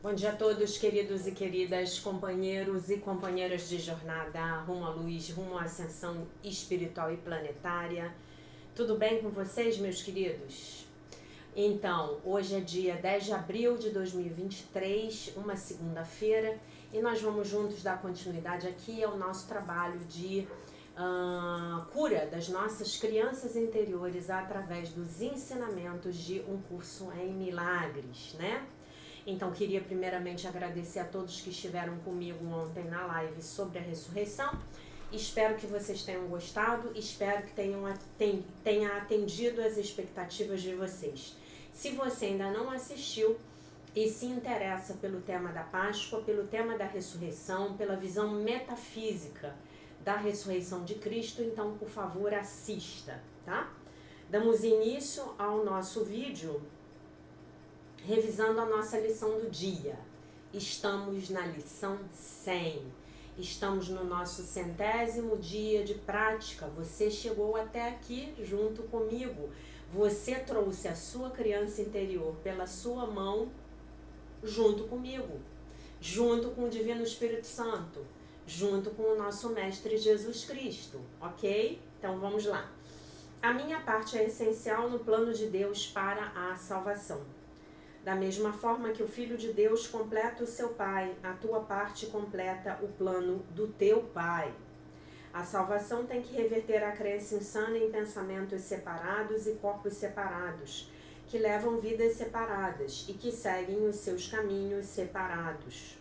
Bom dia a todos, queridos e queridas, companheiros e companheiras de jornada rumo à luz, rumo à ascensão espiritual e planetária. Tudo bem com vocês, meus queridos? Então, hoje é dia 10 de abril de 2023, uma segunda-feira, e nós vamos juntos dar continuidade aqui ao nosso trabalho de cura das nossas crianças interiores através dos ensinamentos de um curso em milagres, né? Então, queria primeiramente agradecer a todos que estiveram comigo ontem na live sobre a ressurreição. Espero que vocês tenham gostado, espero que tenha atendido as expectativas de vocês. Se você ainda não assistiu e se interessa pelo tema da Páscoa, pelo tema da ressurreição, pela visão metafísica da ressurreição de Cristo, então, por favor, assista, tá? Damos início ao nosso vídeo revisando a nossa lição do dia. Estamos na lição 100. Estamos no nosso 100º dia de prática. Você chegou até aqui junto comigo. Você trouxe a sua criança interior pela sua mão junto comigo, junto com o Divino Espírito Santo, junto com o nosso Mestre Jesus Cristo, ok? Então vamos lá. A minha parte é essencial no plano de Deus para a salvação. Da mesma forma que o Filho de Deus completa o seu Pai, a tua parte completa o plano do teu Pai. A salvação tem que reverter a crença insana em pensamentos separados e corpos separados, que levam vidas separadas e que seguem os seus caminhos separados.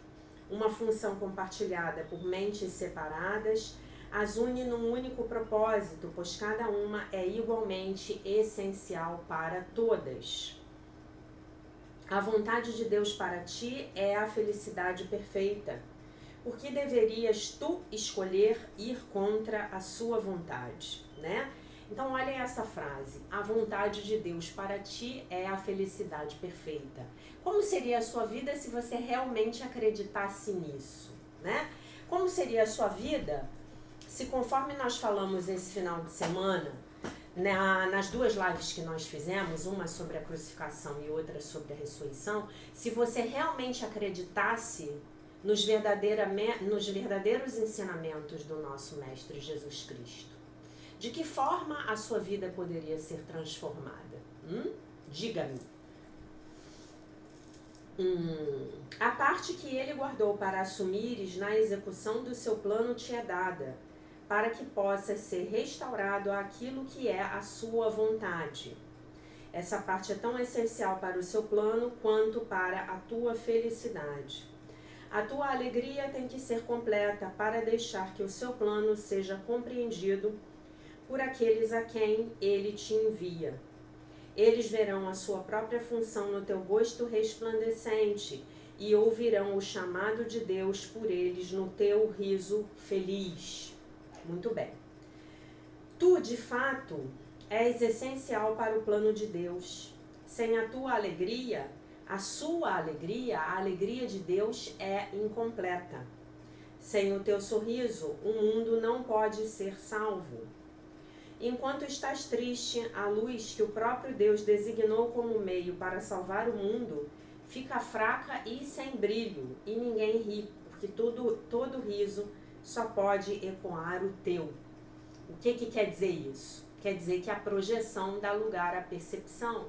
Uma função compartilhada por mentes separadas as une num único propósito, pois cada uma é igualmente essencial para todas. A vontade de Deus para ti é a felicidade perfeita. Por que deverias tu escolher ir contra a sua vontade, né? Então, olha essa frase. A vontade de Deus para ti é a felicidade perfeita. Como seria a sua vida se você realmente acreditasse nisso, né? Como seria a sua vida se, conforme nós falamos esse final de semana, nas duas lives que nós fizemos, uma sobre a crucificação e outra sobre a ressurreição, se você realmente acreditasse nos verdadeiros ensinamentos do nosso Mestre Jesus Cristo, de que forma a sua vida poderia ser transformada? Diga-me. A parte que ele guardou para assumires na execução do seu plano te é dada, para que possa ser restaurado àquilo que é a sua vontade. Essa parte é tão essencial para o seu plano quanto para a tua felicidade. A tua alegria tem que ser completa para deixar que o seu plano seja compreendido por aqueles a quem ele te envia. Eles verão a sua própria função no teu rosto resplandecente e ouvirão o chamado de Deus por eles no teu riso feliz. Muito bem. Tu, de fato, és essencial para o plano de Deus. Sem a tua alegria, a sua alegria, a alegria de Deus é incompleta. Sem o teu sorriso, o mundo não pode ser salvo. Enquanto estás triste, a luz que o próprio Deus designou como meio para salvar o mundo fica fraca e sem brilho, e ninguém ri, porque todo riso só pode ecoar o teu. O que quer dizer isso? Quer dizer que a projeção dá lugar à percepção.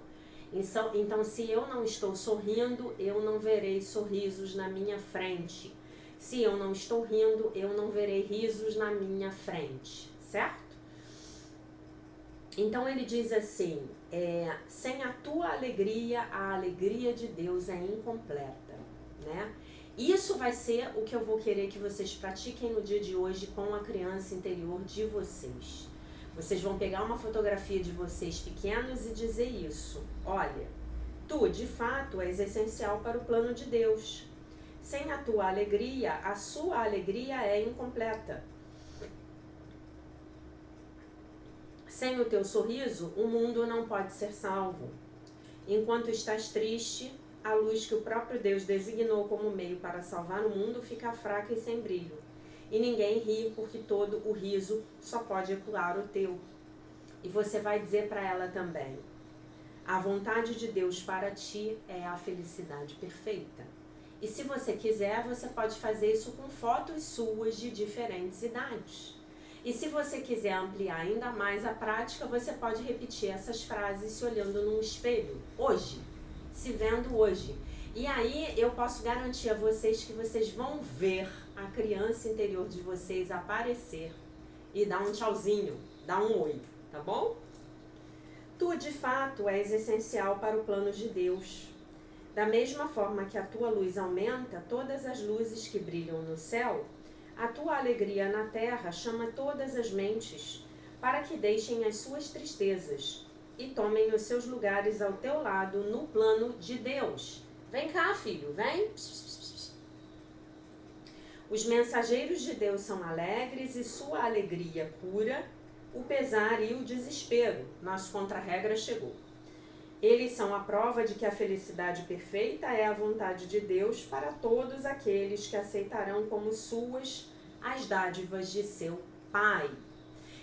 Então, se eu não estou sorrindo, eu não verei sorrisos na minha frente. Se eu não estou rindo, eu não verei risos na minha frente, certo? Então ele diz assim, sem a tua alegria, a alegria de Deus é incompleta, né? Isso vai ser o que eu vou querer que vocês pratiquem no dia de hoje com a criança interior de vocês. Vocês vão pegar uma fotografia de vocês pequenos e dizer isso. Olha, tu, de fato, és essencial para o plano de Deus. Sem a tua alegria, a sua alegria é incompleta. Sem o teu sorriso, o mundo não pode ser salvo. Enquanto estás triste, a luz que o próprio Deus designou como meio para salvar o mundo fica fraca e sem brilho. E ninguém ri, porque todo o riso só pode ecoar o teu. E você vai dizer para ela também, a vontade de Deus para ti é a felicidade perfeita. E se você quiser, você pode fazer isso com fotos suas de diferentes idades. E se você quiser ampliar ainda mais a prática, você pode repetir essas frases se olhando num espelho, hoje, se vendo hoje. E aí eu posso garantir a vocês que vocês vão ver a criança interior de vocês aparecer e dar um tchauzinho, dar um oi, tá bom? Tu, de fato, és essencial para o plano de Deus. Da mesma forma que a tua luz aumenta todas as luzes que brilham no céu, a tua alegria na terra chama todas as mentes para que deixem as suas tristezas e tomem os seus lugares ao teu lado no plano de Deus. Vem cá, filho, vem. Os mensageiros de Deus são alegres e sua alegria cura o pesar e o desespero. Nosso contra-regra chegou. Eles são a prova de que a felicidade perfeita é a vontade de Deus para todos aqueles que aceitarão como suas as dádivas de seu Pai.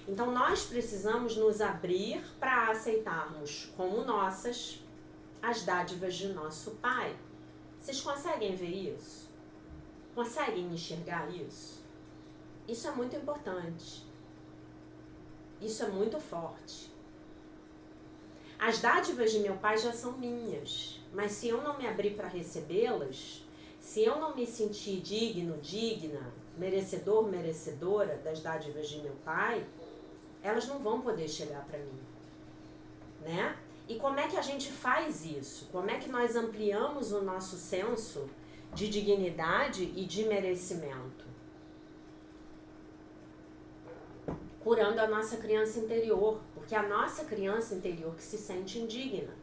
Então, nós precisamos nos abrir para aceitarmos como nossas as dádivas de nosso Pai. Vocês conseguem ver isso? Conseguem enxergar isso? Isso é muito importante. Isso é muito forte. As dádivas de meu Pai já são minhas, mas se eu não me abrir para recebê-las, se eu não me sentir digno, digna, merecedor, merecedora das dádivas de meu Pai, elas não vão poder chegar para mim, né? E como é que a gente faz isso? Como é que nós ampliamos o nosso senso de dignidade e de merecimento? Curando a nossa criança interior, porque a nossa criança interior que se sente indigna,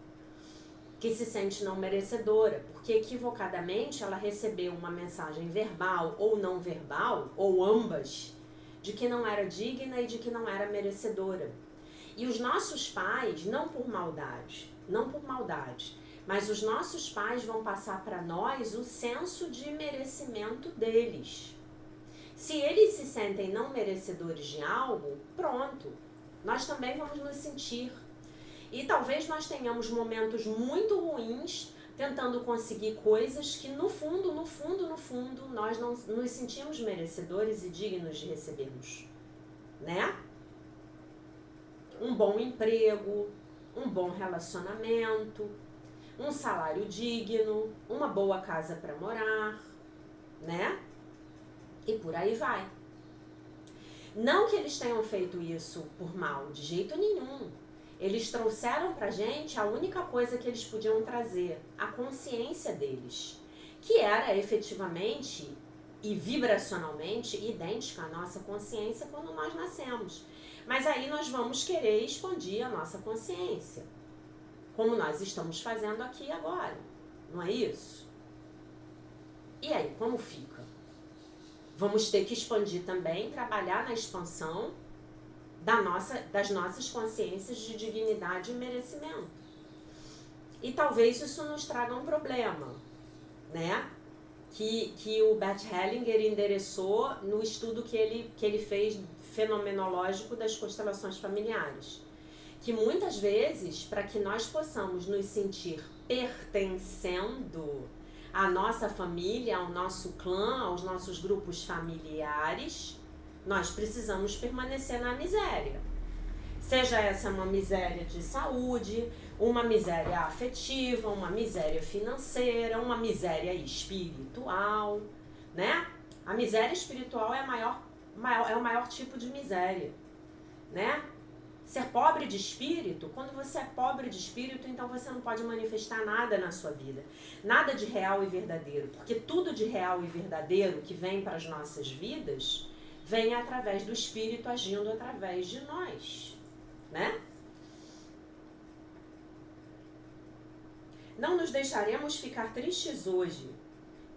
que se sente não merecedora, porque equivocadamente ela recebeu uma mensagem verbal ou não verbal, ou ambas, de que não era digna e de que não era merecedora. E os nossos pais, não por maldade, mas os nossos pais vão passar para nós o senso de merecimento deles. Se eles se sentem não merecedores de algo, pronto, nós também vamos nos sentir. E talvez nós tenhamos momentos muito ruins tentando conseguir coisas que no fundo, nós não nos sentimos merecedores e dignos de recebermos, né? Um bom emprego, um bom relacionamento, um salário digno, uma boa casa para morar, né? E por aí vai. Não que eles tenham feito isso por mal, de jeito nenhum. Eles trouxeram pra gente a única coisa que eles podiam trazer, a consciência deles, que era efetivamente e vibracionalmente idêntica à nossa consciência quando nós nascemos. Mas aí nós vamos querer expandir a nossa consciência, como nós estamos fazendo aqui agora, não é isso? E aí, como fica? Vamos ter que expandir também, trabalhar na expansão das nossas consciências de dignidade e merecimento. E talvez isso nos traga um problema, né? Que o Bert Hellinger endereçou no estudo que ele fez fenomenológico das constelações familiares. Que muitas vezes, para que nós possamos nos sentir pertencendo à nossa família, ao nosso clã, aos nossos grupos familiares, nós precisamos permanecer na miséria. Seja essa uma miséria de saúde, uma miséria afetiva, uma miséria financeira, uma miséria espiritual, né? A miséria espiritual é o maior tipo de miséria, né? Ser pobre de espírito, quando você é pobre de espírito, então você não pode manifestar nada na sua vida. Nada de real e verdadeiro, porque tudo de real e verdadeiro que vem para as nossas vidas vem através do espírito agindo através de nós, né? Não nos deixaremos ficar tristes hoje,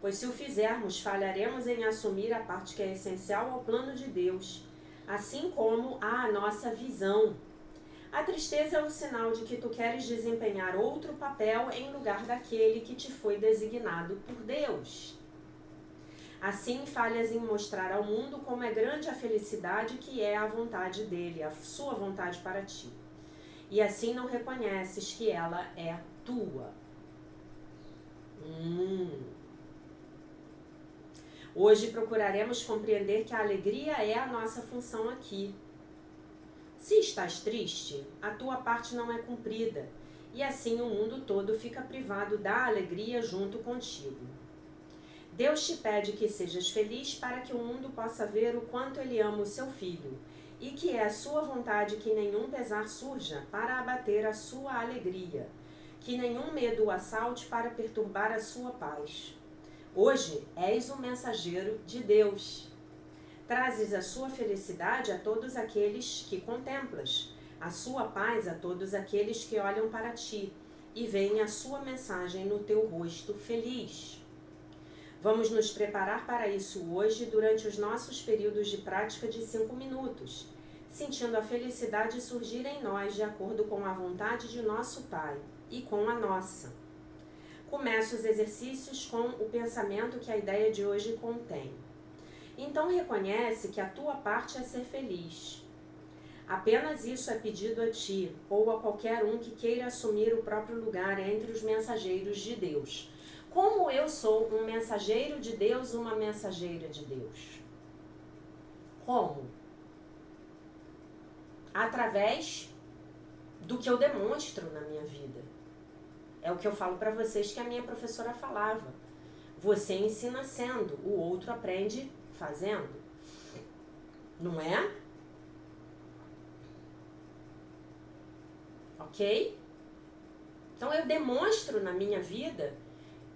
pois se o fizermos, falharemos em assumir a parte que é essencial ao plano de Deus, assim como a nossa visão. A tristeza é o sinal de que tu queres desempenhar outro papel em lugar daquele que te foi designado por Deus. Assim falhas em mostrar ao mundo como é grande a felicidade que é a vontade dele, a sua vontade para ti. E assim não reconheces que ela é tua. Hoje procuraremos compreender que a alegria é a nossa função aqui. Se estás triste, a tua parte não é cumprida, e assim o mundo todo fica privado da alegria junto contigo. Deus te pede que sejas feliz para que o mundo possa ver o quanto ele ama o seu filho, e que é a sua vontade que nenhum pesar surja para abater a sua alegria, que nenhum medo o assalte para perturbar a sua paz. Hoje és um mensageiro de Deus. Trazes a sua felicidade a todos aqueles que contemplas, a sua paz a todos aqueles que olham para ti e veem a sua mensagem no teu rosto feliz. Vamos nos preparar para isso hoje durante os nossos períodos de prática de 5 minutos, sentindo a felicidade surgir em nós de acordo com a vontade de nosso Pai e com a nossa. Começa os exercícios com o pensamento que a ideia de hoje contém. Então reconhece que a tua parte é ser feliz. Apenas isso é pedido a ti ou a qualquer um que queira assumir o próprio lugar entre os mensageiros de Deus. Como eu sou um mensageiro de Deus, uma mensageira de Deus? Como? Através do que eu demonstro na minha vida. É o que eu falo para vocês que a minha professora falava. Você ensina sendo, o outro aprende fazendo. Não é? Ok? Então eu demonstro na minha vida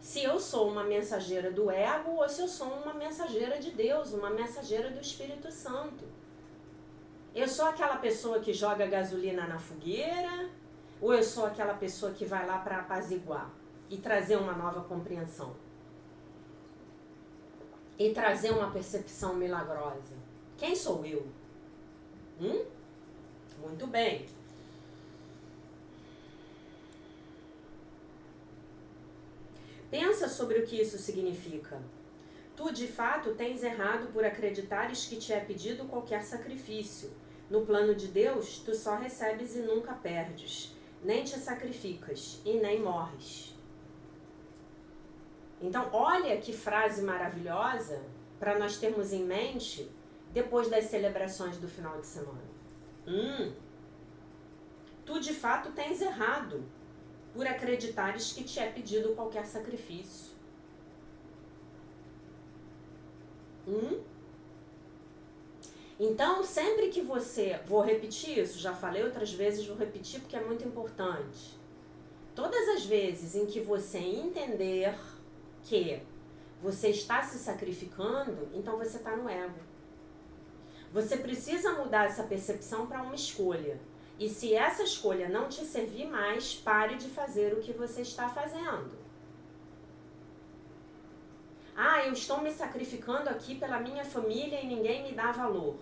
se eu sou uma mensageira do ego ou se eu sou uma mensageira de Deus, uma mensageira do Espírito Santo. Eu sou aquela pessoa que joga gasolina na fogueira ou eu sou aquela pessoa que vai lá para apaziguar e trazer uma nova compreensão? E trazer uma percepção milagrosa? Quem sou eu? Muito bem. Pensa sobre o que isso significa. Tu, de fato, tens errado por acreditares que te é pedido qualquer sacrifício. No plano de Deus, tu só recebes e nunca perdes, nem te sacrificas e nem morres. Então, olha que frase maravilhosa para nós termos em mente depois das celebrações do final de semana. Tu, de fato, tens errado por acreditares que te é pedido qualquer sacrifício. Então, sempre que você... Vou repetir isso, já falei outras vezes, vou repetir porque é muito importante. Todas as vezes em que você entender que você está se sacrificando, então você está no ego. Você precisa mudar essa percepção para uma escolha. E se essa escolha não te servir mais, pare de fazer o que você está fazendo. Eu estou me sacrificando aqui pela minha família e ninguém me dá valor.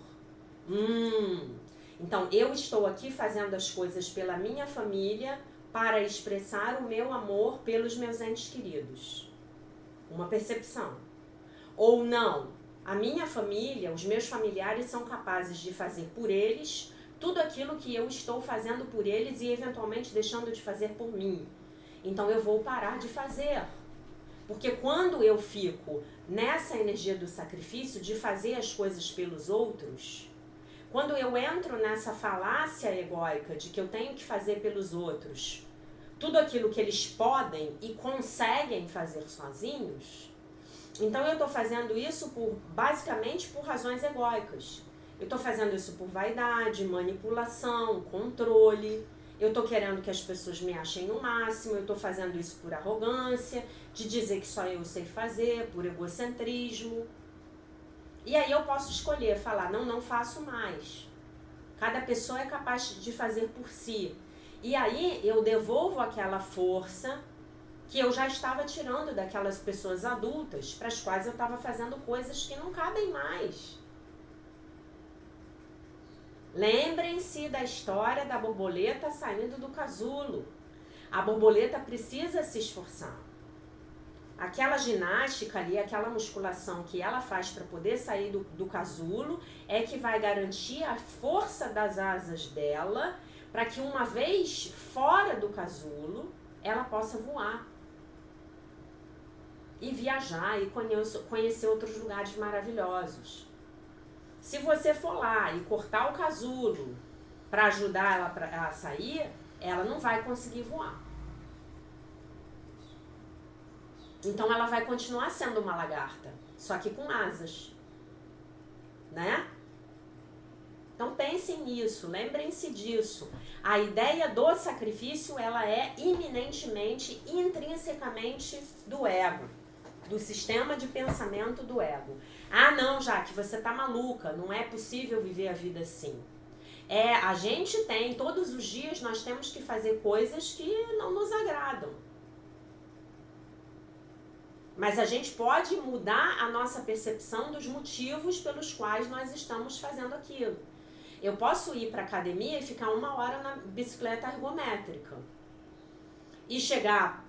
Então, eu estou aqui fazendo as coisas pela minha família para expressar o meu amor pelos meus entes queridos. Uma percepção. Ou não, a minha família, os meus familiares são capazes de fazer por eles tudo aquilo que eu estou fazendo por eles e eventualmente deixando de fazer por mim. Então eu vou parar de fazer. Porque quando eu fico nessa energia do sacrifício, de fazer as coisas pelos outros, quando eu entro nessa falácia egóica de que eu tenho que fazer pelos outros tudo aquilo que eles podem e conseguem fazer sozinhos, então eu estou fazendo isso basicamente por razões egóicas. Eu estou fazendo isso por vaidade, manipulação, controle. Eu estou querendo que as pessoas me achem no máximo. Eu estou fazendo isso por arrogância, de dizer que só eu sei fazer, por egocentrismo. E aí eu posso escolher, falar, não faço mais. Cada pessoa é capaz de fazer por si. E aí eu devolvo aquela força que eu já estava tirando daquelas pessoas adultas para as quais eu estava fazendo coisas que não cabem mais. Lembrem-se da história da borboleta saindo do casulo. A borboleta precisa se esforçar. Aquela ginástica ali, aquela musculação que ela faz para poder sair do casulo é que vai garantir a força das asas dela para que uma vez fora do casulo ela possa voar. e viajar e conhecer outros lugares maravilhosos. Se você for lá e cortar o casulo para ajudar ela a sair, ela não vai conseguir voar. Então ela vai continuar sendo uma lagarta, só que com asas, né? Então pensem nisso, lembrem-se disso. A ideia do sacrifício, ela é iminentemente, intrinsecamente do ego, do sistema de pensamento do ego. Ah não, Jaque, você tá maluca, não é possível viver a vida assim. A gente tem, todos os dias nós temos que fazer coisas que não nos agradam. Mas a gente pode mudar a nossa percepção dos motivos pelos quais nós estamos fazendo aquilo. Eu posso ir para a academia e ficar 1 hora na bicicleta ergométrica. E chegar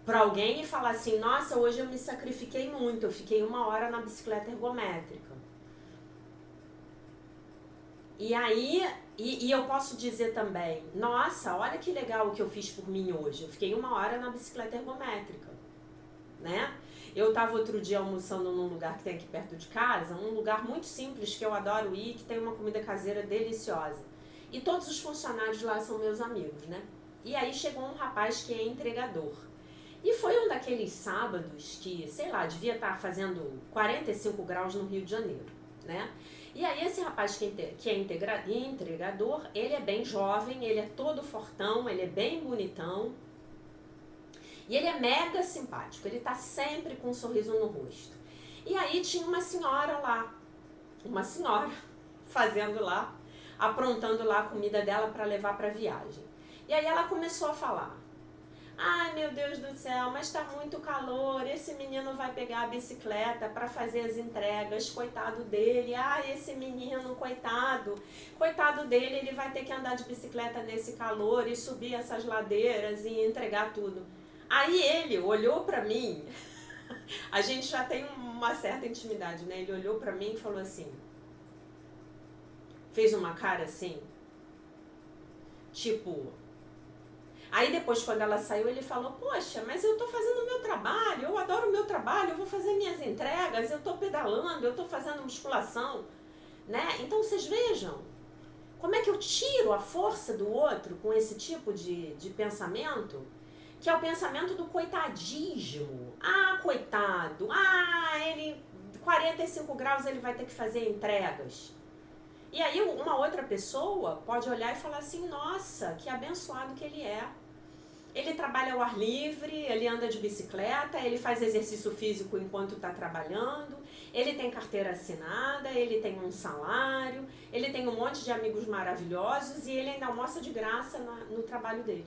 para alguém e falar assim, nossa, hoje eu me sacrifiquei muito, eu fiquei 1 hora na bicicleta ergométrica. E aí, e eu posso dizer também, nossa, olha que legal o que eu fiz por mim hoje, eu fiquei 1 hora na bicicleta ergométrica, né? Eu estava outro dia almoçando num lugar que tem aqui perto de casa, um lugar muito simples que eu adoro ir, que tem uma comida caseira deliciosa. E todos os funcionários lá são meus amigos, né? E aí chegou um rapaz que é entregador. E foi um daqueles sábados que, sei lá, devia estar fazendo 45 graus no Rio de Janeiro, né? E aí esse rapaz que é entregador, ele é bem jovem, ele é todo fortão, ele é bem bonitão. E ele é mega simpático, ele tá sempre com um sorriso no rosto. E aí tinha uma senhora lá, fazendo lá, aprontando lá a comida dela para levar para viagem. E aí ela começou a falar, ai meu Deus do céu, mas tá muito calor, esse menino vai pegar a bicicleta para fazer as entregas, coitado dele, ai esse menino, coitado dele, ele vai ter que andar de bicicleta nesse calor e subir essas ladeiras e entregar tudo. Aí ele olhou pra mim, a gente já tem uma certa intimidade, né? Ele olhou pra mim e falou assim, fez uma cara assim, tipo... Aí depois, quando ela saiu, ele falou, poxa, mas eu tô fazendo o meu trabalho, eu adoro o meu trabalho, eu vou fazer minhas entregas, eu tô pedalando, eu tô fazendo musculação, né? Então vocês vejam, como é que eu tiro a força do outro com esse tipo de pensamento? Que é o pensamento do coitadismo. Ah, coitado. Ah, ele 45 graus ele vai ter que fazer entregas. E aí uma outra pessoa pode olhar e falar assim, nossa, que abençoado que ele é. Ele trabalha ao ar livre, ele anda de bicicleta, ele faz exercício físico enquanto está trabalhando, ele tem carteira assinada, ele tem um salário, ele tem um monte de amigos maravilhosos e ele ainda almoça de graça no trabalho dele.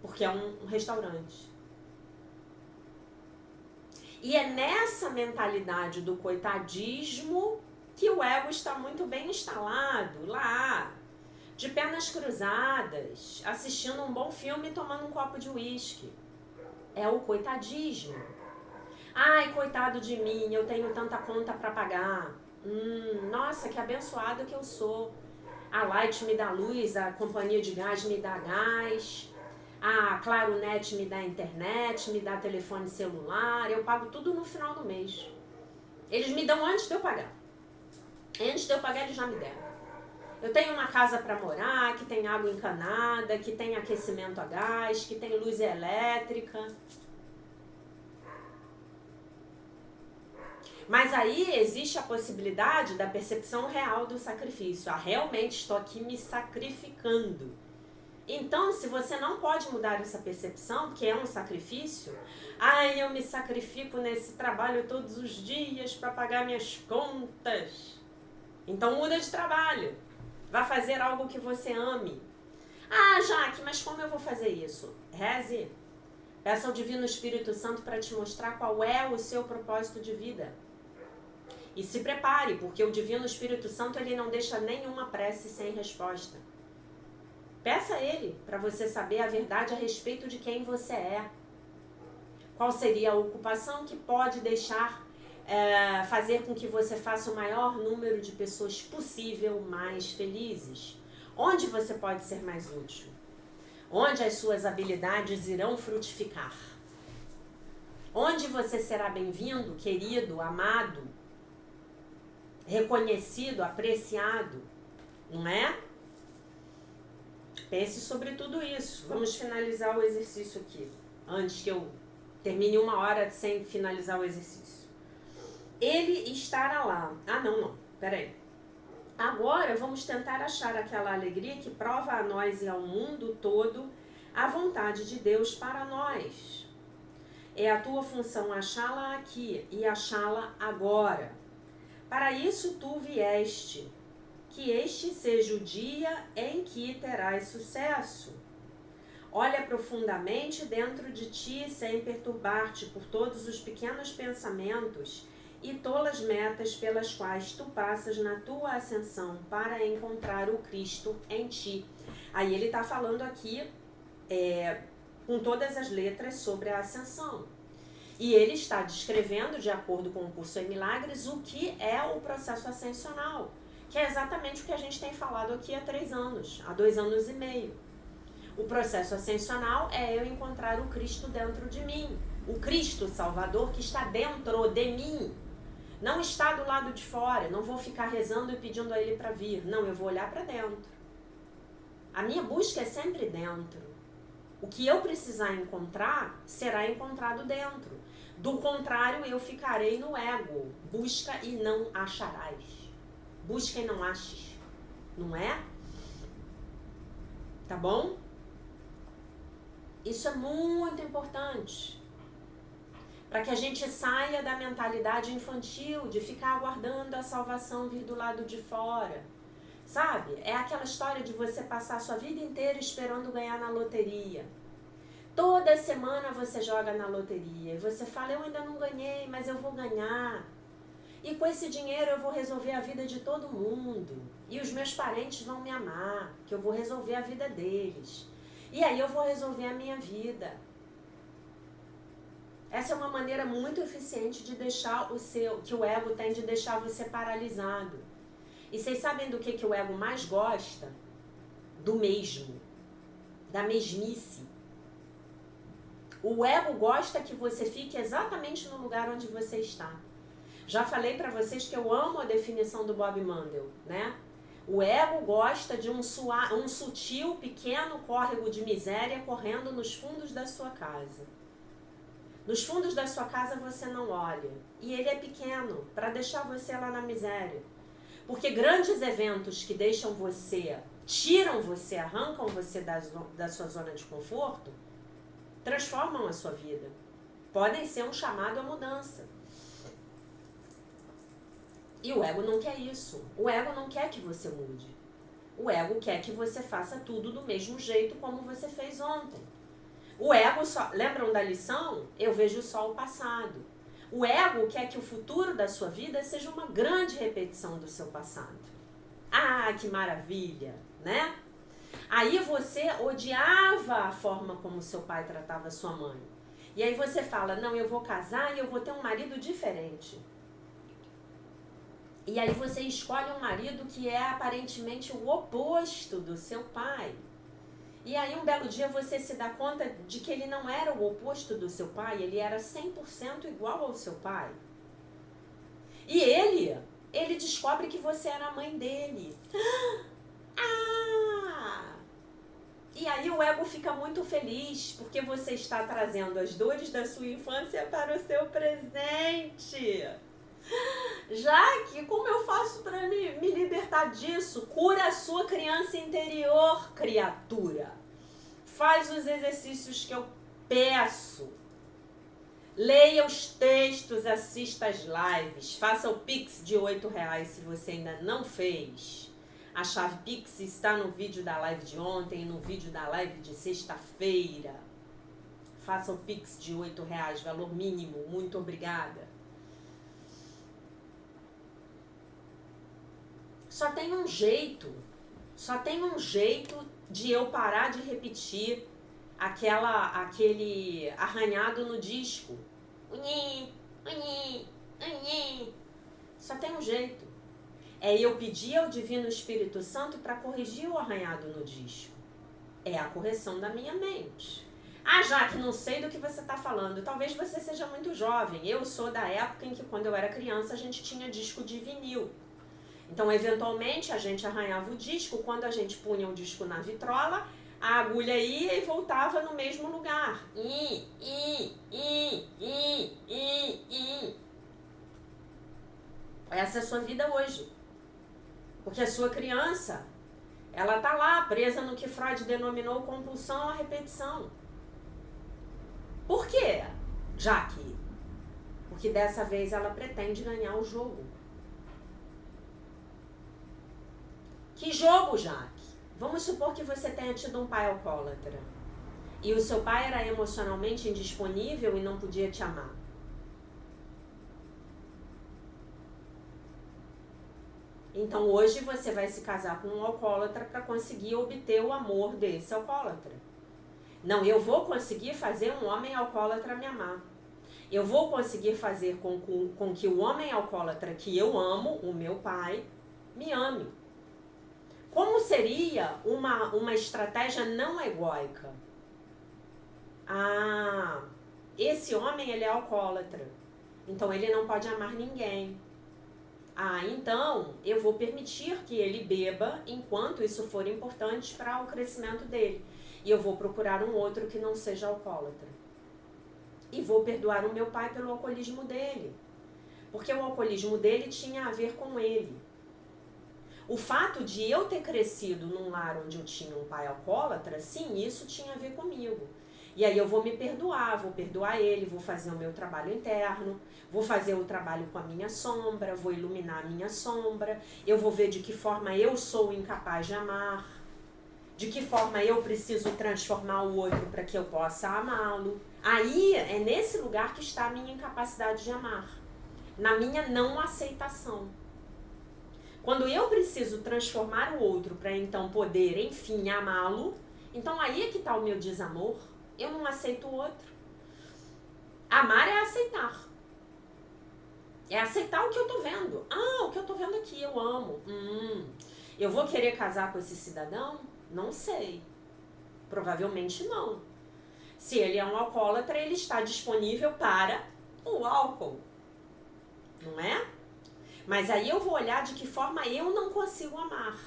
Porque é um restaurante. E é nessa mentalidade do coitadismo que o ego está muito bem instalado lá, de pernas cruzadas, assistindo um bom filme e tomando um copo de uísque. É o coitadismo. Ai, coitado de mim, eu tenho tanta conta para pagar. Nossa, que abençoado que eu sou. A Light me dá luz, a companhia de gás me dá gás. A Claro Net me dá internet, me dá telefone celular, eu pago tudo no final do mês. Eles me dão antes de eu pagar. Antes de eu pagar, eles já me deram. Eu tenho uma casa para morar, que tem água encanada, que tem aquecimento a gás, que tem luz elétrica. Mas aí existe a possibilidade da percepção real do sacrifício. Realmente estou aqui me sacrificando. Então, se você não pode mudar essa percepção, que é um sacrifício, ai, eu me sacrifico nesse trabalho todos os dias para pagar minhas contas. Então muda de trabalho. Vá fazer algo que você ame. Ah, Jaque, mas como eu vou fazer isso? Reze. Peça ao Divino Espírito Santo para te mostrar qual é o seu propósito de vida. E se prepare, porque o Divino Espírito Santo ele não deixa nenhuma prece sem resposta. Peça a ele para você saber a verdade a respeito de quem você é. Qual seria a ocupação que pode fazer com que você faça o maior número de pessoas possível mais felizes? Onde você pode ser mais útil? Onde as suas habilidades irão frutificar? onde você será bem-vindo, querido, amado, reconhecido, apreciado, não é? Pense sobre tudo isso. Vamos finalizar o exercício aqui, antes que eu termine 1 hora sem finalizar o exercício. Ele estará lá. Ah, não, peraí. Agora vamos tentar achar aquela alegria que prova a nós e ao mundo todo a vontade de Deus para nós. É a tua função achá-la aqui e achá-la agora. Para isso tu vieste, que este seja o dia em que terás sucesso. Olha profundamente dentro de ti sem perturbar-te por todos os pequenos pensamentos e tolas metas pelas quais tu passas na tua ascensão para encontrar o Cristo em ti. Aí ele está falando aqui com todas as letras sobre a ascensão. E ele está descrevendo, de acordo com o Curso em Milagres, o que é o processo ascensional, que é exatamente o que a gente tem falado aqui há 3 anos, há 2 anos e meio. O processo ascensional é eu encontrar o Cristo dentro de mim, o Cristo Salvador que está dentro de mim. Não está do lado de fora, não vou ficar rezando e pedindo a ele para vir. Não, eu vou olhar para dentro. A minha busca é sempre dentro. O que eu precisar encontrar, será encontrado dentro. Do contrário, eu ficarei no ego. Busca e não acharás. Busca e não aches. Não é? Tá bom? Isso é muito importante. Para que a gente saia da mentalidade infantil, de ficar aguardando a salvação vir do lado de fora. Sabe? É aquela história de você passar a sua vida inteira esperando ganhar na loteria. Toda semana você joga na loteria e você fala, eu ainda não ganhei, mas eu vou ganhar. E com esse dinheiro eu vou resolver a vida de todo mundo. E os meus parentes vão me amar, que eu vou resolver a vida deles. E aí eu vou resolver a minha vida. Essa é uma maneira muito eficiente de deixar que o ego tem de deixar você paralisado. E vocês sabem do que o ego mais gosta? Do mesmo. Da mesmice. O ego gosta que você fique exatamente no lugar onde você está. Já falei para vocês que eu amo a definição do Bob Mandel, né? O ego gosta de um sutil, pequeno córrego de miséria correndo nos fundos da sua casa. Nos fundos da sua casa você não olha. E ele é pequeno, para deixar você lá na miséria. Porque grandes eventos que deixam você, tiram você, arrancam você da sua zona de conforto, transformam a sua vida. Podem ser um chamado à mudança. E o ego não quer isso. O ego não quer que você mude. O ego quer que você faça tudo do mesmo jeito como você fez ontem. O ego só... Lembram da lição? Eu vejo só o passado. O ego quer que o futuro da sua vida seja uma grande repetição do seu passado. Ah, que maravilha, né? Aí você odiava a forma como seu pai tratava sua mãe. E aí você fala, não, eu vou casar e eu vou ter um marido diferente. E aí você escolhe um marido que é aparentemente o oposto do seu pai. E aí um belo dia você se dá conta de que ele não era o oposto do seu pai, ele era 100% igual ao seu pai. E ele descobre que você era a mãe dele. Ah! E aí o ego fica muito feliz, porque você está trazendo as dores da sua infância para o seu presente. Jaque, como eu faço para me libertar disso? Cura a sua criança interior, criatura. Faz os exercícios que eu peço. Leia os textos, assista as lives. Faça o Pix de R$8 se você ainda não fez. A chave Pix está no vídeo da live de ontem e no vídeo da live de sexta-feira. Faça o Pix de R$8, valor mínimo. Muito obrigada. Só tem um jeito de eu parar de repetir aquele arranhado no disco. Unhê, unhê, unhê. Só tem um jeito. É eu pedir ao Divino Espírito Santo para corrigir o arranhado no disco. É a correção da minha mente. Ah, Jaque, não sei do que você está falando. Talvez você seja muito jovem. Eu sou da época em que, quando eu era criança, a gente tinha disco de vinil. Então, eventualmente, a gente arranhava o disco. Quando a gente punha o disco na vitrola, a agulha ia e voltava no mesmo lugar. Essa é a sua vida hoje. Porque a sua criança, ela tá lá, presa no que Freud denominou compulsão à repetição. Por quê, Jaque? Porque dessa vez ela pretende ganhar o jogo. Que jogo, Jaque? Vamos supor que você tenha tido um pai alcoólatra. E o seu pai era emocionalmente indisponível e não podia te amar. Então hoje você vai se casar com um alcoólatra para conseguir obter o amor desse alcoólatra. Não, eu vou conseguir fazer um homem alcoólatra me amar. Eu vou conseguir fazer com que o homem alcoólatra que eu amo, o meu pai, me ame. Como seria uma estratégia não egóica? Ah, esse homem ele é alcoólatra, então ele não pode amar ninguém. Ah, então eu vou permitir que ele beba enquanto isso for importante para o crescimento dele. E eu vou procurar um outro que não seja alcoólatra. E vou perdoar o meu pai pelo alcoolismo dele. Porque o alcoolismo dele tinha a ver com ele. O fato de eu ter crescido num lar onde eu tinha um pai alcoólatra, sim, isso tinha a ver comigo. E aí eu vou me perdoar, vou perdoar ele, vou fazer o meu trabalho interno, vou fazer o trabalho com a minha sombra, vou iluminar a minha sombra, eu vou ver de que forma eu sou incapaz de amar, de que forma eu preciso transformar o outro para que eu possa amá-lo. Aí é nesse lugar que está a minha incapacidade de amar, na minha não aceitação. Quando eu preciso transformar o outro para então poder, enfim, amá-lo, então aí é que está o meu desamor. Eu não aceito o outro. Amar é aceitar. É aceitar o que eu tô vendo. Ah, o que eu tô vendo aqui, eu amo. Eu vou querer casar com esse cidadão? Não sei. Provavelmente não. Se ele é um alcoólatra, ele está disponível para o álcool. Não é? Mas aí eu vou olhar de que forma eu não consigo amar.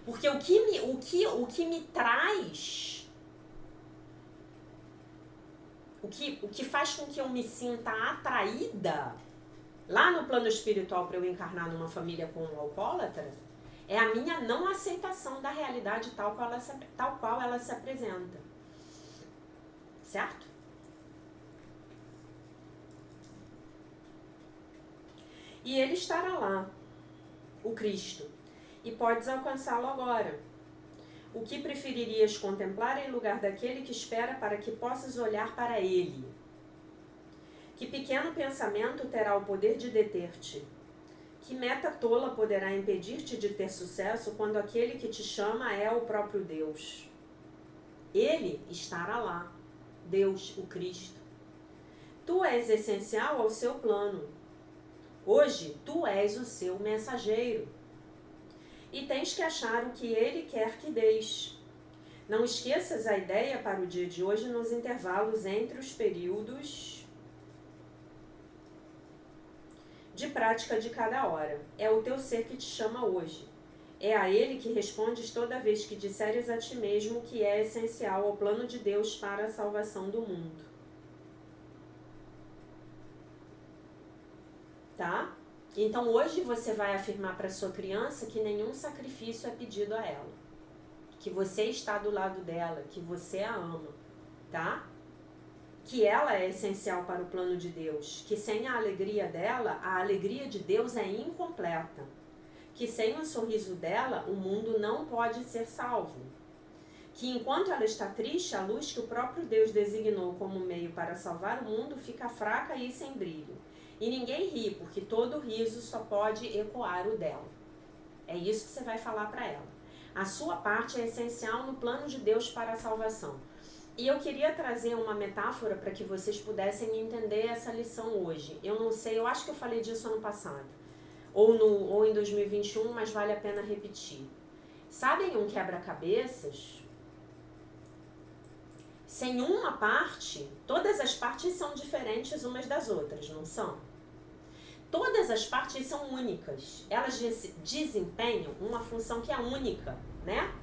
Porque o que me traz... O que faz com que eu me sinta atraída lá no plano espiritual para eu encarnar numa família com um alcoólatra é a minha não aceitação da realidade tal qual ela se apresenta. Certo? E ele estará lá, o Cristo, e podes alcançá-lo agora. O que preferirias contemplar em lugar daquele que espera para que possas olhar para ele? Que pequeno pensamento terá o poder de deter-te? Que meta tola poderá impedir-te de ter sucesso quando aquele que te chama é o próprio Deus? Ele estará lá, Deus, o Cristo. Tu és essencial ao seu plano. Hoje, tu és o seu mensageiro. E tens que achar o que ele quer que deis. Não esqueças a ideia para o dia de hoje nos intervalos entre os períodos de prática de cada hora. É o teu ser que te chama hoje. É a ele que respondes toda vez que disseres a ti mesmo que é essencial ao plano de Deus para a salvação do mundo. Tá? Então hoje você vai afirmar para sua criança que nenhum sacrifício é pedido a ela. Que você está do lado dela, que você a ama, tá? Que ela é essencial para o plano de Deus, que sem a alegria dela, a alegria de Deus é incompleta. Que sem o sorriso dela, o mundo não pode ser salvo. Que enquanto ela está triste, a luz que o próprio Deus designou como meio para salvar o mundo fica fraca e sem brilho. E ninguém ri, porque todo riso só pode ecoar o dela. É isso que você vai falar para ela. A sua parte é essencial no plano de Deus para a salvação. E eu queria trazer uma metáfora para que vocês pudessem entender essa lição hoje. Eu não sei, eu acho que eu falei disso ano passado. Ou em 2021, mas vale a pena repetir. Sabem um quebra-cabeças? Sem uma parte, todas as partes são diferentes umas das outras, não são? Todas as partes são únicas. Elas desempenham uma função que é única, né?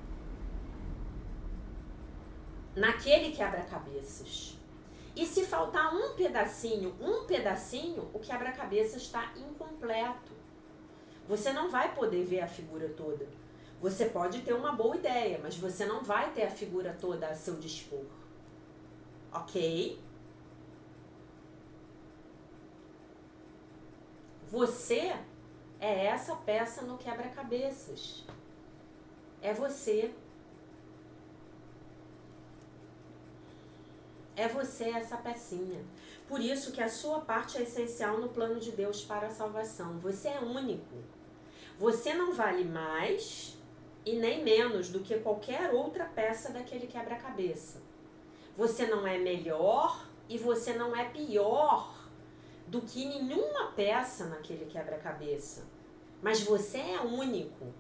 Naquele quebra-cabeças. E se faltar um pedacinho, o quebra-cabeças está incompleto. Você não vai poder ver a figura toda. Você pode ter uma boa ideia, mas você não vai ter a figura toda a seu dispor. Ok? Você é essa peça no quebra-cabeças. É você. É você essa pecinha. Por isso que a sua parte é essencial no plano de Deus para a salvação. Você é único. Você não vale mais e nem menos do que qualquer outra peça daquele quebra-cabeça. Você não é melhor e você não é pior do que nenhuma peça naquele quebra-cabeça. Mas você é único.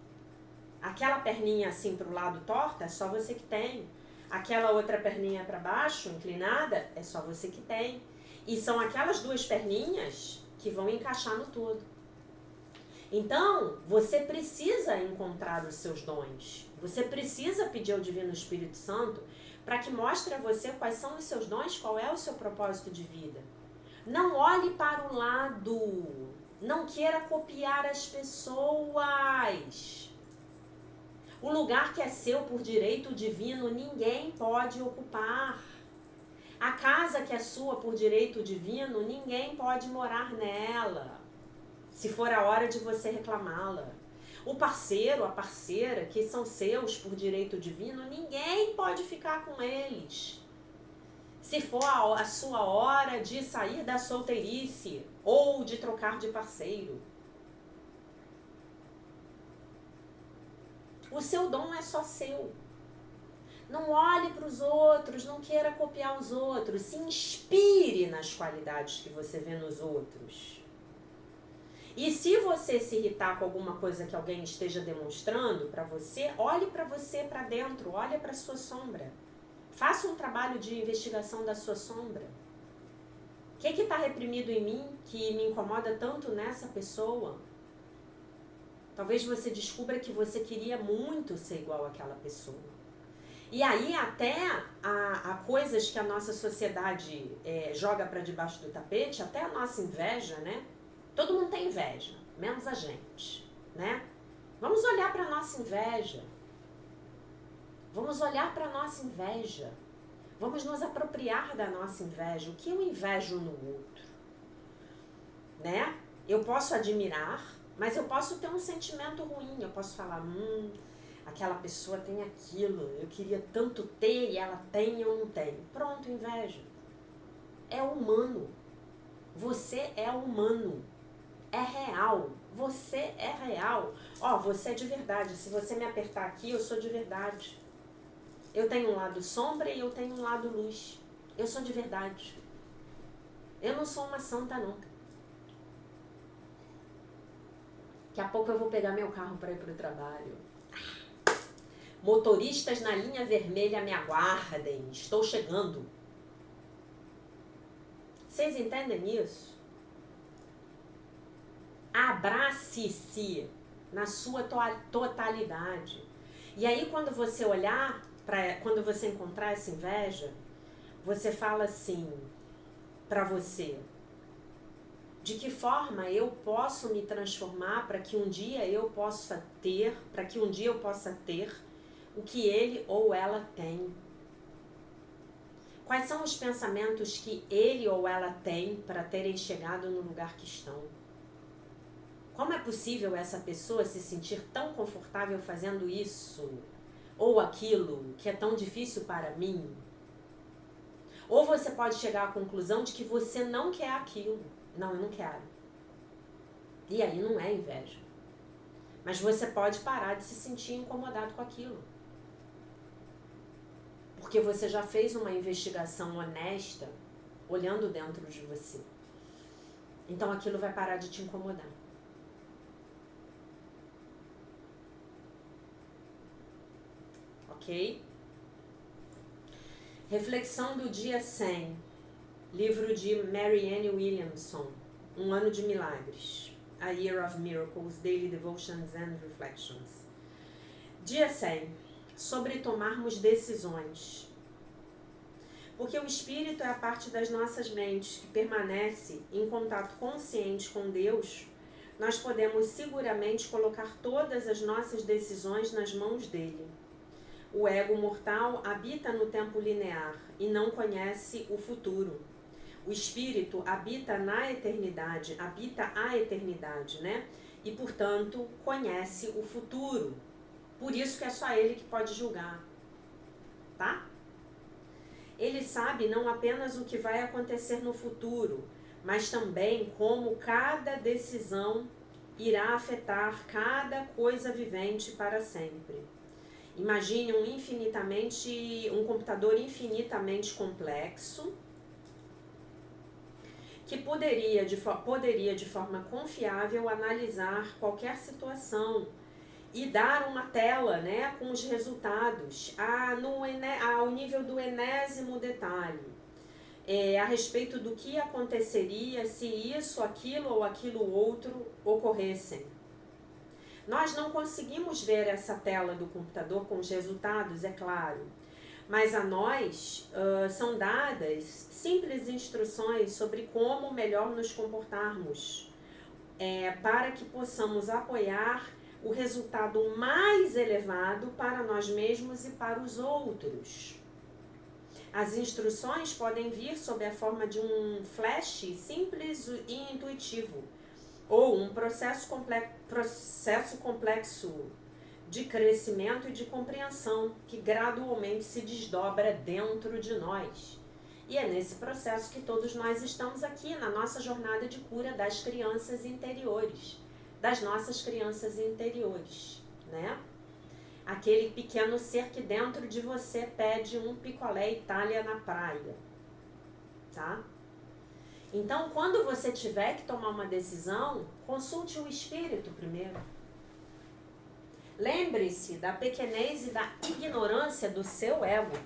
Aquela perninha assim para o lado torta é só você que tem. Aquela outra perninha para baixo, inclinada, é só você que tem. E são aquelas duas perninhas que vão encaixar no todo. Então, você precisa encontrar os seus dons. Você precisa pedir ao Divino Espírito Santo para que mostre a você quais são os seus dons, qual é o seu propósito de vida. Não olhe para o lado. Não queira copiar as pessoas. O lugar que é seu por direito divino, ninguém pode ocupar. A casa que é sua por direito divino, ninguém pode morar nela, se for a hora de você reclamá-la. O parceiro, a parceira, que são seus por direito divino, ninguém pode ficar com eles. Se for a sua hora de sair da solteirice ou de trocar de parceiro. O seu dom é só seu. Não olhe para os outros, não queira copiar os outros. Se inspire nas qualidades que você vê nos outros. E se você se irritar com alguma coisa que alguém esteja demonstrando para você, olhe para você para dentro, olhe para a sua sombra. Faça um trabalho de investigação da sua sombra. O que está reprimido em mim que me incomoda tanto nessa pessoa? Talvez você descubra que você queria muito ser igual àquela pessoa. E aí até há coisas que a nossa sociedade joga para debaixo do tapete, até a nossa inveja, né? Todo mundo tem inveja, menos a gente, né? Vamos olhar para a nossa inveja. Vamos olhar para a nossa inveja. Vamos nos apropriar da nossa inveja. O que eu invejo no outro? Né? Eu posso admirar, mas eu posso ter um sentimento ruim. Eu posso falar, aquela pessoa tem aquilo, eu queria tanto ter e ela tem e eu não tenho. Pronto, inveja. É humano. Você é humano. É real. Você é real. Você é de verdade. Se você me apertar aqui, eu sou de verdade. Eu tenho um lado sombra e eu tenho um lado luz. Eu sou de verdade. Eu não sou uma santa, não. Daqui a pouco eu vou pegar meu carro para ir para o trabalho. Motoristas na linha vermelha me aguardem. Estou chegando. Vocês entendem isso? Abrace-se na sua totalidade. E aí quando você olhar, quando você encontrar essa inveja, você fala assim para você: de que forma eu posso me transformar para que um dia eu possa ter, o que ele ou ela tem? Quais são os pensamentos que ele ou ela tem para terem chegado no lugar que estão? Como é possível essa pessoa se sentir tão confortável fazendo isso ou aquilo que é tão difícil para mim? Ou você pode chegar à conclusão de que você não quer aquilo. Não, eu não quero. E aí não é inveja. Mas você pode parar de se sentir incomodado com aquilo. Porque você já fez uma investigação honesta olhando dentro de você. Então aquilo vai parar de te incomodar. Ok? Reflexão do dia 100, livro de Marianne Williamson, Um Ano de Milagres, A Year of Miracles, Daily Devotions and Reflections. Dia 100, sobre tomarmos decisões. Porque o Espírito é a parte das nossas mentes que permanece em contato consciente com Deus, nós podemos seguramente colocar todas as nossas decisões nas mãos dele. O ego mortal habita no tempo linear e não conhece o futuro. O espírito habita a eternidade, né? E, portanto, conhece o futuro. Por isso que é só ele que pode julgar, tá? Ele sabe não apenas o que vai acontecer no futuro, mas também como cada decisão irá afetar cada coisa vivente para sempre. Imagine um computador infinitamente complexo que poderia de forma confiável analisar qualquer situação e dar uma tela, né, com os resultados ao nível do enésimo detalhe, a respeito do que aconteceria se isso, aquilo ou aquilo outro ocorressem. Nós não conseguimos ver essa tela do computador com os resultados, é claro, mas a nós são dadas simples instruções sobre como melhor nos comportarmos, para que possamos apoiar o resultado mais elevado para nós mesmos e para os outros. As instruções podem vir sob a forma de um flash simples e intuitivo, ou um processo complexo de crescimento e de compreensão que gradualmente se desdobra dentro de nós. E é nesse processo que todos nós estamos aqui, na nossa jornada de cura das crianças interiores, das nossas crianças interiores, né? Aquele pequeno ser que dentro de você pede um picolé Itália na praia, tá? Então, quando você tiver que tomar uma decisão, consulte o espírito primeiro. Lembre-se da pequenez e da ignorância do seu ego.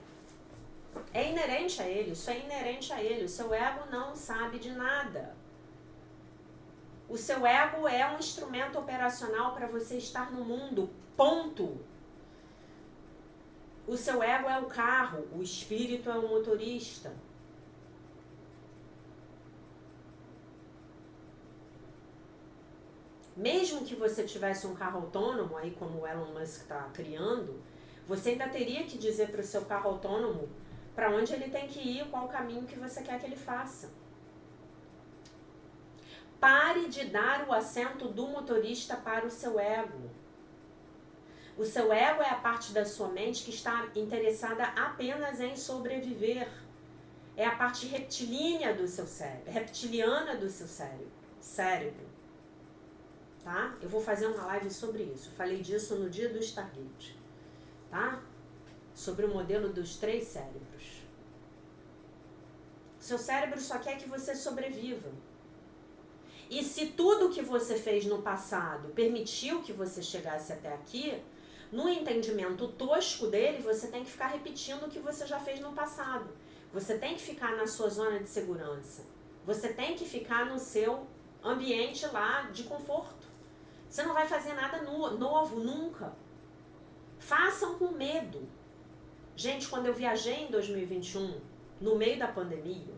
É inerente a ele, isso é inerente a ele. O seu ego não sabe de nada. O seu ego é um instrumento operacional para você estar no mundo, ponto. O seu ego é o carro, o espírito é o motorista. Mesmo que você tivesse um carro autônomo, aí como o Elon Musk está criando, você ainda teria que dizer para o seu carro autônomo para onde ele tem que ir, qual o caminho que você quer que ele faça. Pare de dar o assento do motorista para o seu ego. O seu ego é a parte da sua mente que está interessada apenas em sobreviver. É a parte reptiliana do seu cérebro. Tá? Eu vou fazer uma live sobre isso. Falei disso no dia do Stargate, tá? Sobre o modelo dos 3 cérebros. Seu cérebro só quer que você sobreviva. E se tudo que você fez no passado permitiu que você chegasse até aqui, no entendimento tosco dele, você tem que ficar repetindo o que você já fez no passado. Você tem que ficar na sua zona de segurança. Você tem que ficar no seu ambiente lá de conforto. Você não vai fazer nada novo, nunca. Façam com medo. Gente, quando eu viajei em 2021, no meio da pandemia,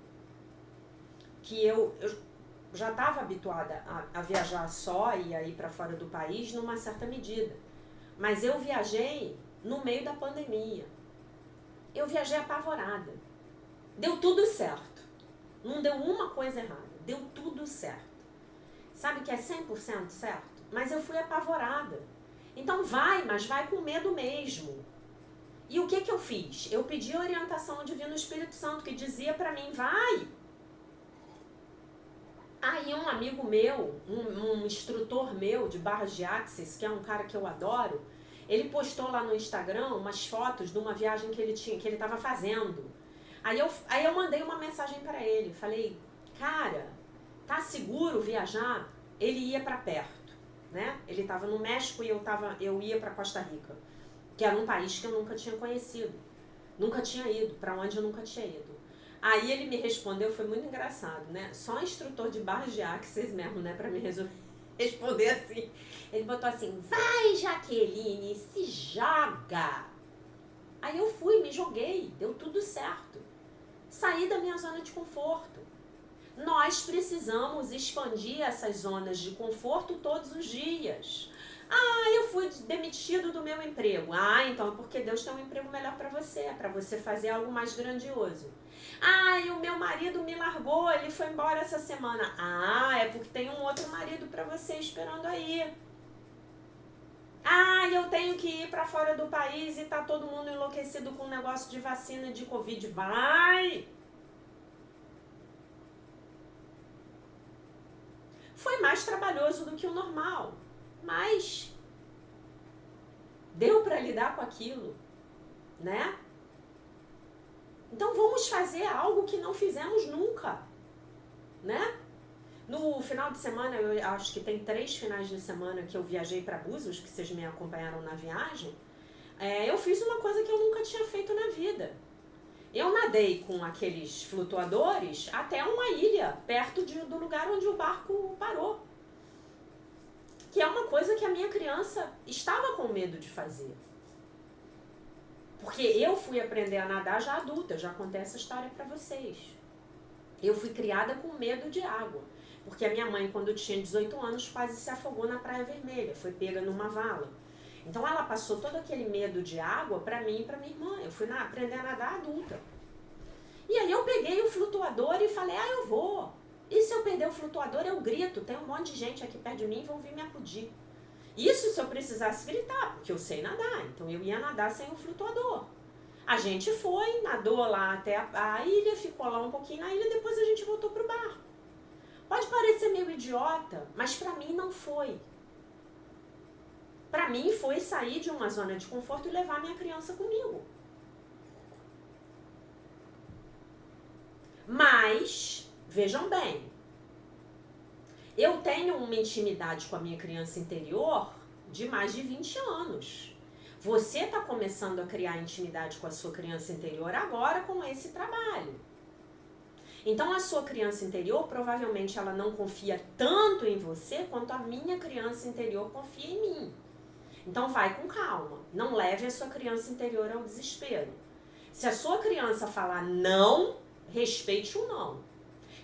que eu já estava habituada a viajar só e a ir para fora do país numa certa medida. Mas eu viajei no meio da pandemia. Eu viajei apavorada. Deu tudo certo. Não deu uma coisa errada. Deu tudo certo. Sabe que é 100% certo? Mas eu fui apavorada. Então mas vai com medo mesmo. E o que eu fiz? Eu pedi a orientação ao Divino Espírito Santo, que dizia pra mim, vai. Aí um amigo meu, um instrutor meu de barras de Axis, que é um cara que eu adoro, ele postou lá no Instagram umas fotos de uma viagem que ele estava fazendo. Aí eu mandei uma mensagem para ele, falei, cara, tá seguro viajar? Ele ia para perto, né? Ele estava no México e eu ia para Costa Rica, que era um país que eu nunca tinha conhecido. Nunca tinha ido, para onde eu nunca tinha ido. Aí ele me respondeu, foi muito engraçado, né? Só instrutor de barras de axis mesmo, né? Pra me responder assim. Ele botou assim, vai Jaqueline, se joga. Aí eu fui, me joguei, deu tudo certo. Saí da minha zona de conforto. Nós precisamos expandir essas zonas de conforto todos os dias. Ah, eu fui demitido do meu emprego. Ah, então é porque Deus tem um emprego melhor para você fazer algo mais grandioso. Ah, e o meu marido me largou, ele foi embora essa semana. Ah, é porque tem um outro marido para você esperando aí. Ah, eu tenho que ir para fora do país e tá todo mundo enlouquecido com o negócio de vacina de Covid. Vai! Foi mais trabalhoso do que o normal, mas deu para lidar com aquilo, né? Então vamos fazer algo que não fizemos nunca, né? No final de semana, eu acho que tem 3 finais de semana que eu viajei para Búzios, que vocês me acompanharam na viagem. Eu fiz uma coisa que eu nunca tinha feito na vida. Eu nadei com aqueles flutuadores até uma ilha, perto do lugar onde o barco parou. Que é uma coisa que a minha criança estava com medo de fazer. Porque eu fui aprender a nadar já adulta, eu já contei essa história para vocês. Eu fui criada com medo de água. Porque a minha mãe, quando tinha 18 anos, quase se afogou na Praia Vermelha, foi pega numa vala. Então ela passou todo aquele medo de água para mim e para minha irmã. Eu fui aprender a nadar adulta. E aí eu peguei o flutuador e falei, eu vou. E se eu perder o flutuador, eu grito. Tem um monte de gente aqui perto de mim e vão vir me acudir. Isso se eu precisasse gritar, porque eu sei nadar. Então eu ia nadar sem o flutuador. A gente foi, nadou lá até a ilha, ficou lá um pouquinho na ilha, depois a gente voltou pro barco. Pode parecer meio idiota, mas pra mim não foi. Pra mim foi sair de uma zona de conforto e levar minha criança comigo. Mas, vejam bem, eu tenho uma intimidade com a minha criança interior de mais de 20 anos. Você está começando a criar intimidade com a sua criança interior agora com esse trabalho. Então a sua criança interior, provavelmente ela não confia tanto em você quanto a minha criança interior confia em mim. Então vai com calma, não leve a sua criança interior ao desespero. Se a sua criança falar não, respeite o não.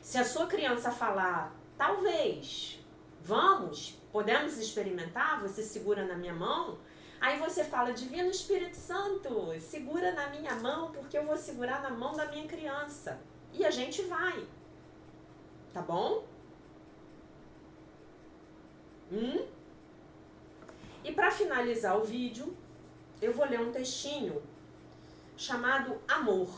Se a sua criança falar talvez, vamos, podemos experimentar, você segura na minha mão, aí você fala, Divino Espírito Santo, segura na minha mão porque eu vou segurar na mão da minha criança. E a gente vai, tá bom? E para finalizar o vídeo, eu vou ler um textinho chamado Amor,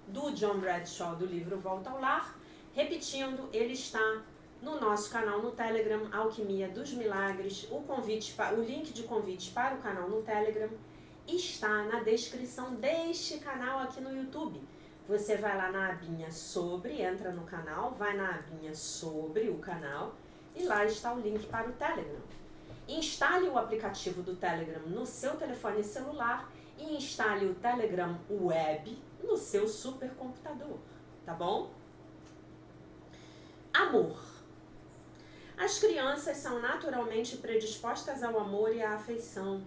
do John Bradshaw, do livro Volta ao Lar. Repetindo, ele está no nosso canal no Telegram, Alquimia dos Milagres. O link de convite para o canal no Telegram está na descrição deste canal aqui no YouTube. Você vai lá na abinha sobre, entra no canal, vai na abinha sobre o canal e lá está o link para o Telegram. Instale o aplicativo do Telegram no seu telefone celular e instale o Telegram Web no seu supercomputador, tá bom? Amor. As crianças são naturalmente predispostas ao amor e à afeição.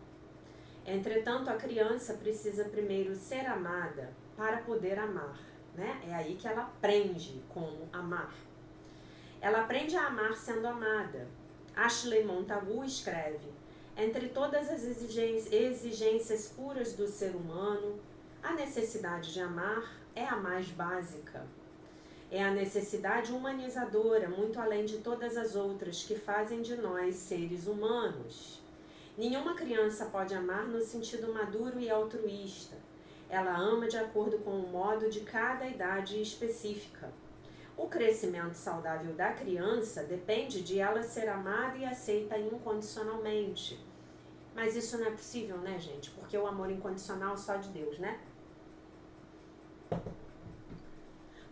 Entretanto, a criança precisa primeiro ser amada para poder amar, né? É aí que ela aprende como amar. Ela aprende a amar sendo amada. Ashley Montagu escreve, entre todas as exigências puras do ser humano, a necessidade de amar é a mais básica. É a necessidade humanizadora, muito além de todas as outras que fazem de nós seres humanos. Nenhuma criança pode amar no sentido maduro e altruísta. Ela ama de acordo com o modo de cada idade específica. O crescimento saudável da criança depende de ela ser amada e aceita incondicionalmente. Mas isso não é possível, né, gente? Porque o amor incondicional é só de Deus, né?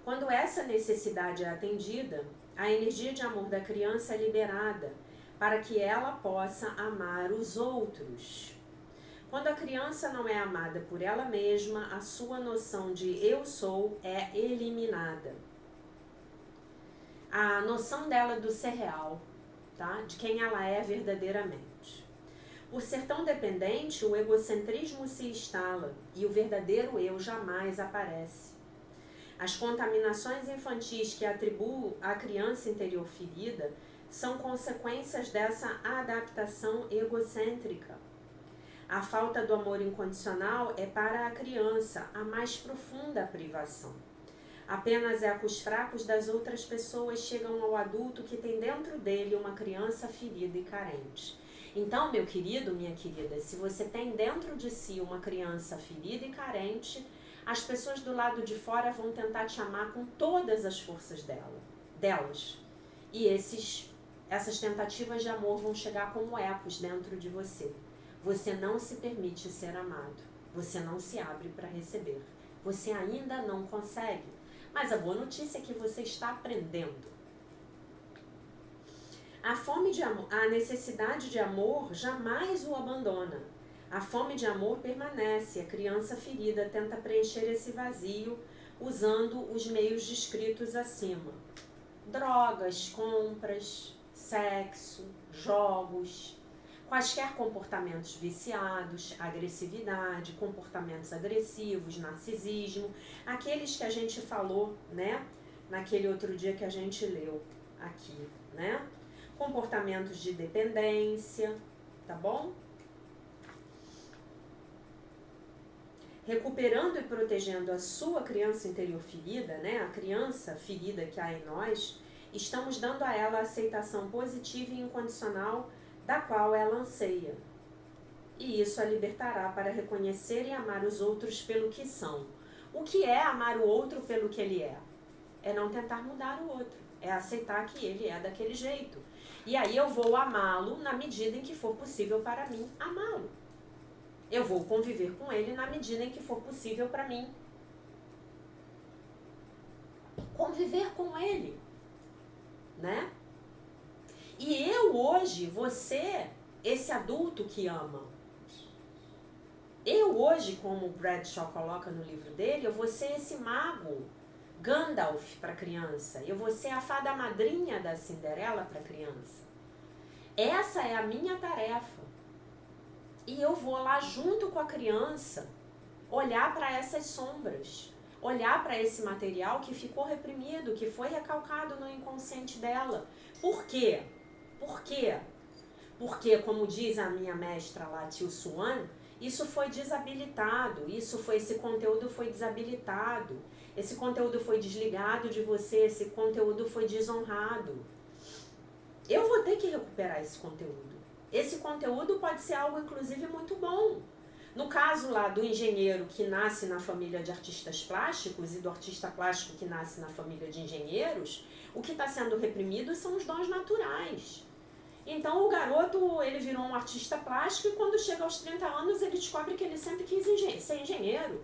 Quando essa necessidade é atendida, a energia de amor da criança é liberada para que ela possa amar os outros. Quando a criança não é amada por ela mesma, a sua noção de eu sou é eliminada. A noção dela do ser real, tá? De quem ela é verdadeiramente. Por ser tão dependente, o egocentrismo se instala e o verdadeiro eu jamais aparece. As contaminações infantis que atribuo à criança interior ferida são consequências dessa adaptação egocêntrica. A falta do amor incondicional é para a criança a mais profunda privação. Apenas ecos fracos das outras pessoas chegam ao adulto que tem dentro dele uma criança ferida e carente. Então, meu querido, minha querida, se você tem dentro de si uma criança ferida e carente, as pessoas do lado de fora vão tentar te amar com todas as forças delas. E essas tentativas de amor vão chegar como ecos dentro de você. Você não se permite ser amado. Você não se abre para receber. Você ainda não consegue. Mas a boa notícia é que você está aprendendo. A fome de amor, a necessidade de amor jamais o abandona. A fome de amor permanece. A criança ferida tenta preencher esse vazio usando os meios descritos acima. Drogas, compras, sexo, jogos, quaisquer comportamentos viciados, agressividade, comportamentos agressivos, narcisismo, aqueles que a gente falou, né, naquele outro dia que a gente leu aqui, né? Comportamentos de dependência, tá bom? Recuperando e protegendo a sua criança interior ferida, né, a criança ferida que há em nós, estamos dando a ela a aceitação positiva e incondicional da qual ela anseia. E isso a libertará para reconhecer e amar os outros pelo que são. O que é amar o outro pelo que ele é? É não tentar mudar o outro, é aceitar que ele é daquele jeito. E aí eu vou amá-lo na medida em que for possível para mim amá-lo. Eu vou conviver com ele na medida em que for possível para mim conviver com ele, né? E eu hoje, você, esse adulto que ama, eu hoje, como o Bradshaw coloca no livro dele, eu vou ser esse mago Gandalf para a criança, eu vou ser a fada madrinha da Cinderela para a criança. Essa é a minha tarefa. E eu vou lá junto com a criança olhar para essas sombras, olhar para esse material que ficou reprimido, que foi recalcado no inconsciente dela. Por quê? Por quê? Porque, como diz a minha mestra lá, Tio Suan, isso foi desabilitado, esse conteúdo foi desabilitado, esse conteúdo foi desligado de você, esse conteúdo foi desonrado. Eu vou ter que recuperar esse conteúdo. Esse conteúdo pode ser algo, inclusive, muito bom. No caso lá do engenheiro que nasce na família de artistas plásticos e do artista plástico que nasce na família de engenheiros, o que está sendo reprimido são os dons naturais. Então o garoto, ele virou um artista plástico e quando chega aos 30 anos ele descobre que ele sempre quis ser engenheiro.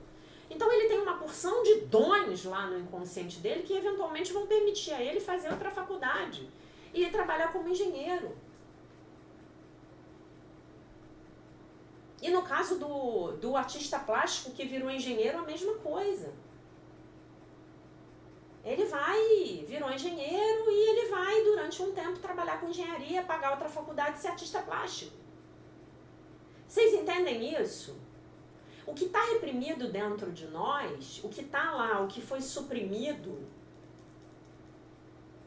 Então ele tem uma porção de dons lá no inconsciente dele que eventualmente vão permitir a ele fazer outra faculdade e trabalhar como engenheiro. E no caso do artista plástico que virou engenheiro, a mesma coisa. Ele virou engenheiro e ele vai, durante um tempo, trabalhar com engenharia, pagar outra faculdade e ser artista plástico. Vocês entendem isso? O que está reprimido dentro de nós, o que está lá, o que foi suprimido,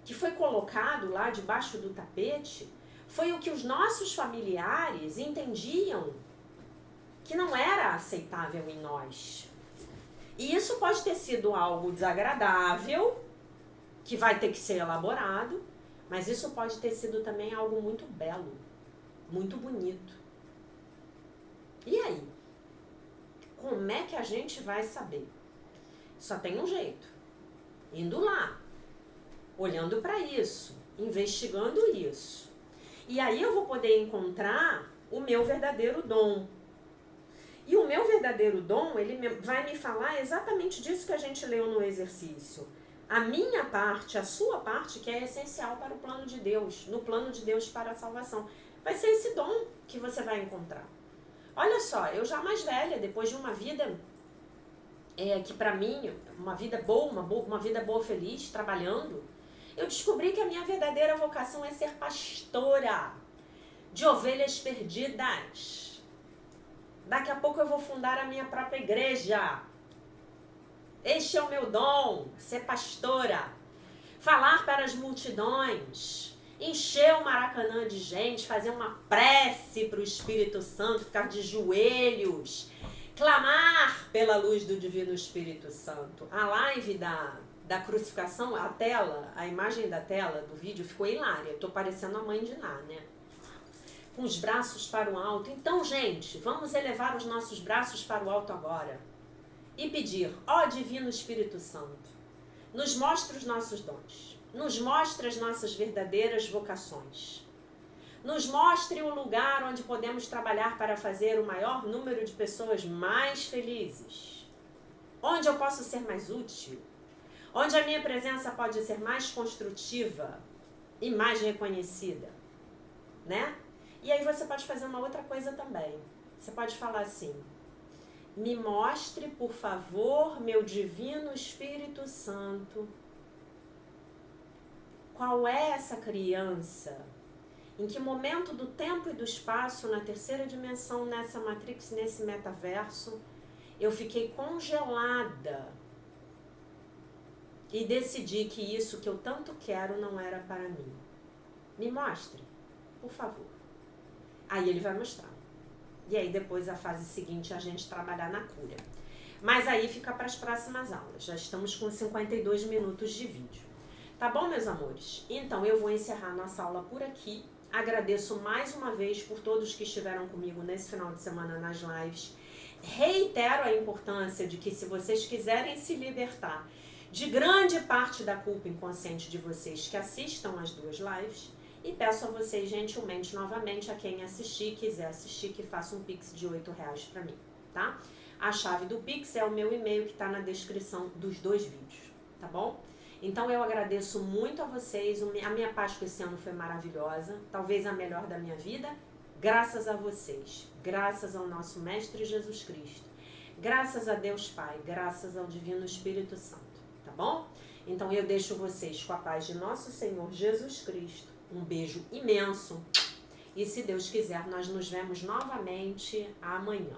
que foi colocado lá debaixo do tapete, foi o que os nossos familiares entendiam que não era aceitável em nós. E isso pode ter sido algo desagradável, que vai ter que ser elaborado, mas isso pode ter sido também algo muito belo, muito bonito. E aí? Como é que a gente vai saber? Só tem um jeito. Indo lá, olhando para isso, investigando isso. E aí eu vou poder encontrar o meu verdadeiro dom. E o meu verdadeiro dom, ele vai me falar exatamente disso que a gente leu no exercício. A minha parte, a sua parte, que é essencial para o plano de Deus, no plano de Deus para a salvação. Vai ser esse dom que você vai encontrar. Olha só, eu já mais velha, depois de uma vida que pra mim, uma vida boa, uma vida boa, feliz, trabalhando, eu descobri que a minha verdadeira vocação é ser pastora de ovelhas perdidas. Daqui a pouco eu vou fundar a minha própria igreja. Este é o meu dom, ser pastora. Falar para as multidões, encher o Maracanã de gente, fazer uma prece para o Espírito Santo, ficar de joelhos, clamar pela luz do Divino Espírito Santo. A live da crucificação, a imagem da tela do vídeo ficou hilária. Eu tô parecendo a mãe de Ná, né? Com os braços para o alto. Então, gente, vamos elevar os nossos braços para o alto agora e pedir: ó Divino Espírito Santo, nos mostre os nossos dons, nos mostre as nossas verdadeiras vocações, nos mostre o lugar onde podemos trabalhar para fazer o maior número de pessoas mais felizes, onde eu posso ser mais útil, onde a minha presença pode ser mais construtiva e mais reconhecida, né? E aí você pode fazer uma outra coisa também. Você pode falar assim: me mostre, por favor, meu Divino Espírito Santo, qual é essa criança, em que momento do tempo e do espaço, na terceira dimensão, nessa Matrix, nesse metaverso, eu fiquei congelada e decidi que isso que eu tanto quero não era para mim. Me mostre, por favor. Aí ele vai mostrar. E aí depois a fase seguinte a gente trabalhar na cura. Mas aí fica para as próximas aulas. Já estamos com 52 minutos de vídeo. Tá bom, meus amores? Então eu vou encerrar nossa aula por aqui. Agradeço mais uma vez por todos que estiveram comigo nesse final de semana nas lives. Reitero a importância de que, se vocês quiserem se libertar de grande parte da culpa inconsciente de vocês, que assistam as duas lives. E peço a vocês gentilmente, novamente, a quem assistir, quiser assistir, que faça um Pix de R$8 para mim, tá? A chave do Pix é o meu e-mail que está na descrição dos dois vídeos, tá bom? Então eu agradeço muito a vocês, a minha Páscoa esse ano foi maravilhosa, talvez a melhor da minha vida, graças a vocês, graças ao nosso Mestre Jesus Cristo, graças a Deus Pai, graças ao Divino Espírito Santo, tá bom? Então eu deixo vocês com a paz de nosso Senhor Jesus Cristo. Um beijo imenso e, se Deus quiser, nós nos vemos novamente amanhã.